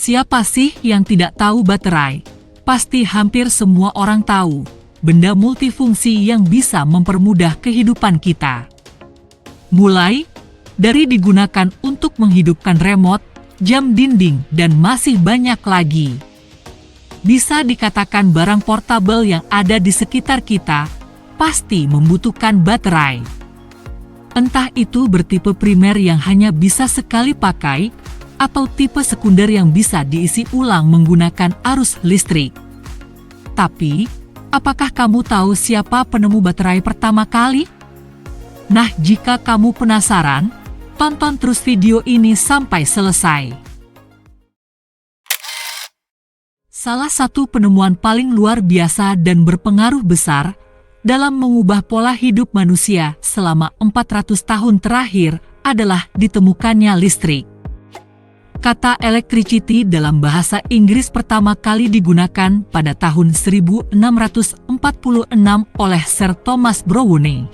Siapa sih yang tidak tahu baterai? Pasti hampir semua orang tahu, benda multifungsi yang bisa mempermudah kehidupan kita. Mulai dari digunakan untuk menghidupkan remote, jam dinding, dan masih banyak lagi. Bisa dikatakan barang portable yang ada di sekitar kita pasti membutuhkan baterai. Entah itu bertipe primer yang hanya bisa sekali pakai, atau tipe sekunder yang bisa diisi ulang menggunakan arus listrik. Tapi, apakah kamu tahu siapa penemu baterai pertama kali? Nah, jika kamu penasaran, tonton terus video ini sampai selesai. Salah satu penemuan paling luar biasa dan berpengaruh besar dalam mengubah pola hidup manusia selama 400 tahun terakhir adalah ditemukannya listrik. Kata electricity dalam bahasa Inggris pertama kali digunakan pada tahun 1646 oleh Sir Thomas Browne.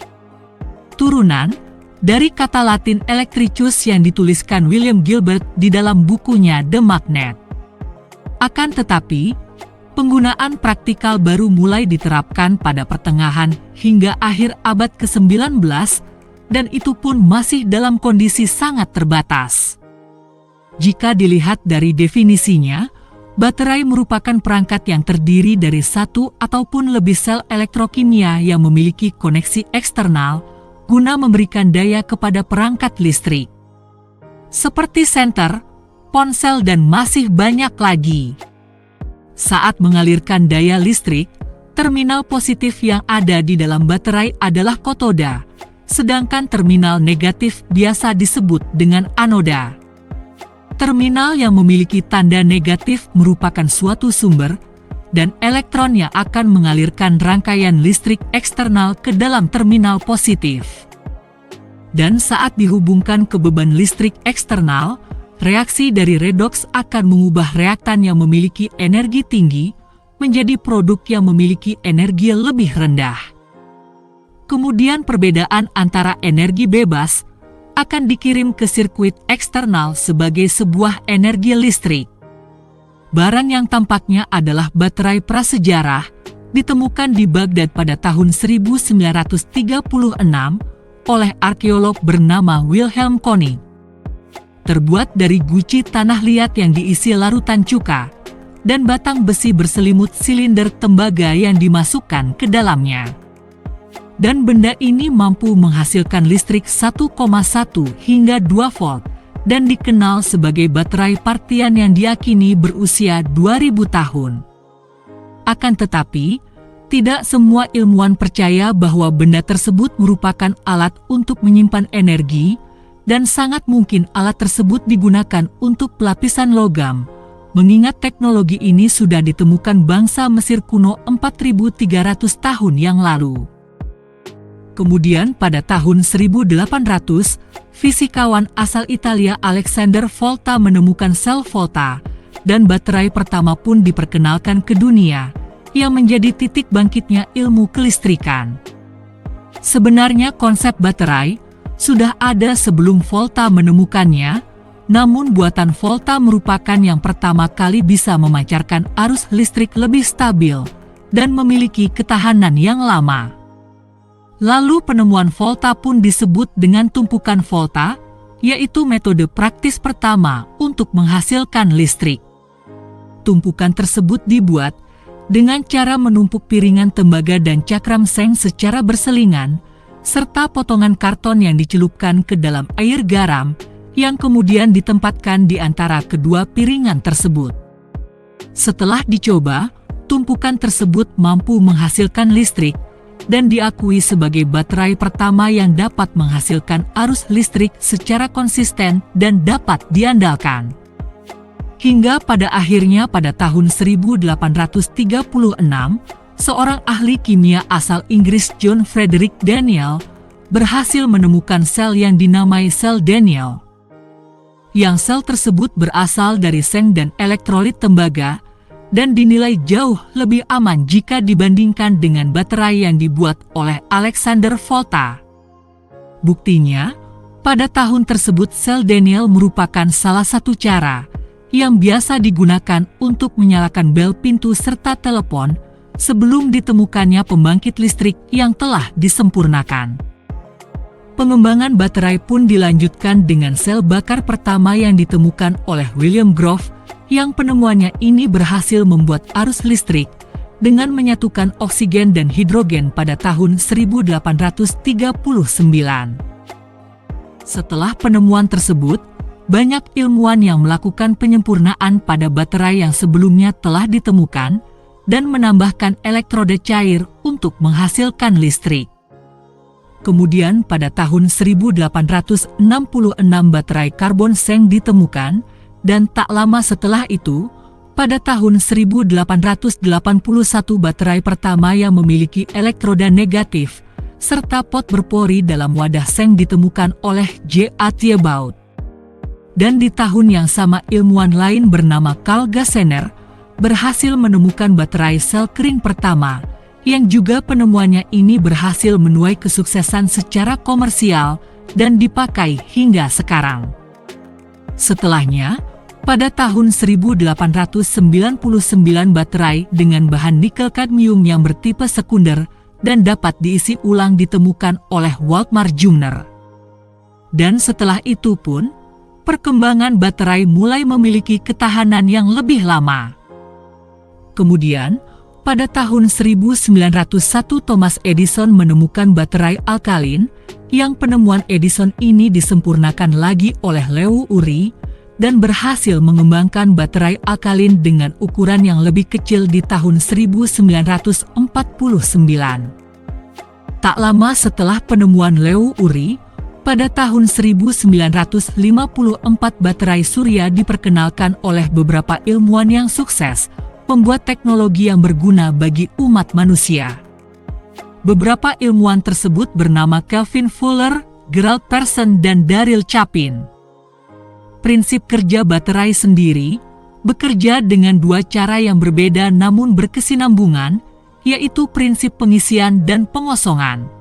Turunan dari kata Latin electricus yang dituliskan William Gilbert di dalam bukunya The Magnet. Akan tetapi, penggunaan praktikal baru mulai diterapkan pada pertengahan hingga akhir abad ke-19, dan itu pun masih dalam kondisi sangat terbatas. Jika dilihat dari definisinya, baterai merupakan perangkat yang terdiri dari satu ataupun lebih sel elektrokimia yang memiliki koneksi eksternal guna memberikan daya kepada perangkat listrik. Seperti senter, ponsel, dan masih banyak lagi. Saat mengalirkan daya listrik, terminal positif yang ada di dalam baterai adalah katoda, sedangkan terminal negatif biasa disebut dengan anoda. Terminal yang memiliki tanda negatif merupakan suatu sumber, dan elektron yang akan mengalirkan rangkaian listrik eksternal ke dalam terminal positif. Dan saat dihubungkan ke beban listrik eksternal, reaksi dari redoks akan mengubah reaktan yang memiliki energi tinggi menjadi produk yang memiliki energi lebih rendah. Kemudian perbedaan antara energi bebas akan dikirim ke sirkuit eksternal sebagai sebuah energi listrik. Barang yang tampaknya adalah baterai prasejarah, ditemukan di Baghdad pada tahun 1936 oleh arkeolog bernama Wilhelm Konig. Terbuat dari guci tanah liat yang diisi larutan cuka, dan batang besi berselimut silinder tembaga yang dimasukkan ke dalamnya. Dan benda ini mampu menghasilkan listrik 1,1 hingga 2 volt dan dikenal sebagai baterai Partian yang diyakini berusia 2000 tahun. Akan tetapi, tidak semua ilmuwan percaya bahwa benda tersebut merupakan alat untuk menyimpan energi, dan sangat mungkin alat tersebut digunakan untuk pelapisan logam, mengingat teknologi ini sudah ditemukan bangsa Mesir kuno 4300 tahun yang lalu. Kemudian pada tahun 1800, fisikawan asal Italia Alexander Volta menemukan sel Volta, dan baterai pertama pun diperkenalkan ke dunia, yang menjadi titik bangkitnya ilmu kelistrikan. Sebenarnya konsep baterai sudah ada sebelum Volta menemukannya, namun buatan Volta merupakan yang pertama kali bisa memancarkan arus listrik lebih stabil dan memiliki ketahanan yang lama. Lalu penemuan Volta pun disebut dengan tumpukan Volta, yaitu metode praktis pertama untuk menghasilkan listrik. Tumpukan tersebut dibuat dengan cara menumpuk piringan tembaga dan cakram seng secara berselingan, serta potongan karton yang dicelupkan ke dalam air garam, yang kemudian ditempatkan di antara kedua piringan tersebut. Setelah dicoba, tumpukan tersebut mampu menghasilkan listrik, dan diakui sebagai baterai pertama yang dapat menghasilkan arus listrik secara konsisten dan dapat diandalkan. Hingga pada akhirnya pada tahun 1836, seorang ahli kimia asal Inggris John Frederick Daniell berhasil menemukan sel yang dinamai sel Daniell. Yang sel tersebut berasal dari seng dan elektrolit tembaga, dan dinilai jauh lebih aman jika dibandingkan dengan baterai yang dibuat oleh Alexander Volta. Buktinya, pada tahun tersebut sel Daniell merupakan salah satu cara yang biasa digunakan untuk menyalakan bel pintu serta telepon sebelum ditemukannya pembangkit listrik yang telah disempurnakan. Pengembangan baterai pun dilanjutkan dengan sel bakar pertama yang ditemukan oleh William Grove, yang penemuannya ini berhasil membuat arus listrik dengan menyatukan oksigen dan hidrogen pada tahun 1839. Setelah penemuan tersebut, banyak ilmuwan yang melakukan penyempurnaan pada baterai yang sebelumnya telah ditemukan dan menambahkan elektroda cair untuk menghasilkan listrik. Kemudian pada tahun 1866 baterai karbon seng ditemukan, dan tak lama setelah itu, pada tahun 1881 baterai pertama yang memiliki elektroda negatif serta pot berpori dalam wadah seng ditemukan oleh J. A. Thiebaud. Dan di tahun yang sama ilmuwan lain bernama Carl Gassener berhasil menemukan baterai sel kering pertama, yang juga penemuannya ini berhasil menuai kesuksesan secara komersial dan dipakai hingga sekarang. Setelahnya, pada tahun 1899 baterai dengan bahan nikel kadmium yang bertipe sekunder dan dapat diisi ulang ditemukan oleh Waldemar Jungner. Dan setelah itu pun, perkembangan baterai mulai memiliki ketahanan yang lebih lama. Kemudian, pada tahun 1901 Thomas Edison menemukan baterai alkalin, yang penemuan Edison ini disempurnakan lagi oleh Leo Urey, dan berhasil mengembangkan baterai alkalin dengan ukuran yang lebih kecil di tahun 1949. Tak lama setelah penemuan Leo Urey, pada tahun 1954 baterai surya diperkenalkan oleh beberapa ilmuwan yang sukses, membuat teknologi yang berguna bagi umat manusia. Beberapa ilmuwan tersebut bernama Kelvin Fuller, Gerald Pearson, dan Daryl Chapin. Prinsip kerja baterai sendiri bekerja dengan dua cara yang berbeda namun berkesinambungan, yaitu prinsip pengisian dan pengosongan.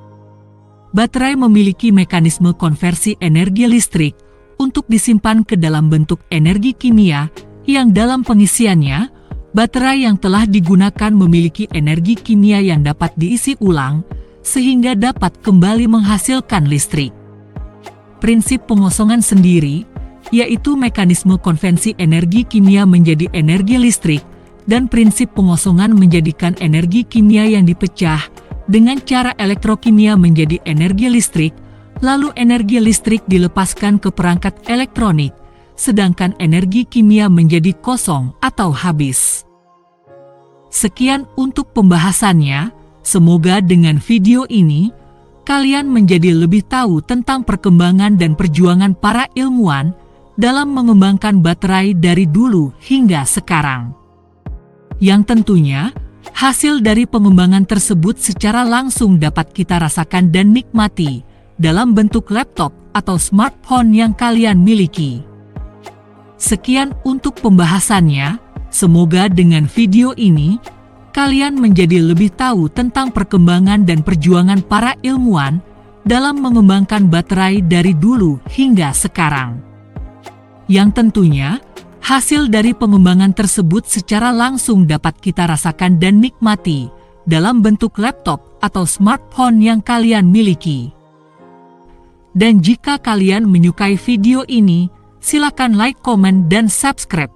Baterai memiliki mekanisme konversi energi listrik untuk disimpan ke dalam bentuk energi kimia, yang dalam pengisiannya, baterai yang telah digunakan memiliki energi kimia yang dapat diisi ulang, sehingga dapat kembali menghasilkan listrik. Prinsip pengosongan sendiri, yaitu mekanisme konversi energi kimia menjadi energi listrik, dan prinsip pengosongan menjadikan energi kimia yang dipecah dengan cara elektrokimia menjadi energi listrik, lalu energi listrik dilepaskan ke perangkat elektronik, sedangkan energi kimia menjadi kosong atau habis. Sekian untuk pembahasannya, semoga dengan video ini, kalian menjadi lebih tahu tentang perkembangan dan perjuangan para ilmuwan dalam mengembangkan baterai dari dulu hingga sekarang. Yang tentunya, hasil dari pengembangan tersebut secara langsung dapat kita rasakan dan nikmati dalam bentuk laptop atau smartphone yang kalian miliki. Sekian untuk pembahasannya, semoga dengan video ini, kalian menjadi lebih tahu tentang perkembangan dan perjuangan para ilmuwan dalam mengembangkan baterai dari dulu hingga sekarang. Yang tentunya, hasil dari pengembangan tersebut secara langsung dapat kita rasakan dan nikmati dalam bentuk laptop atau smartphone yang kalian miliki. Dan jika kalian menyukai video ini, silakan like, komen, dan subscribe.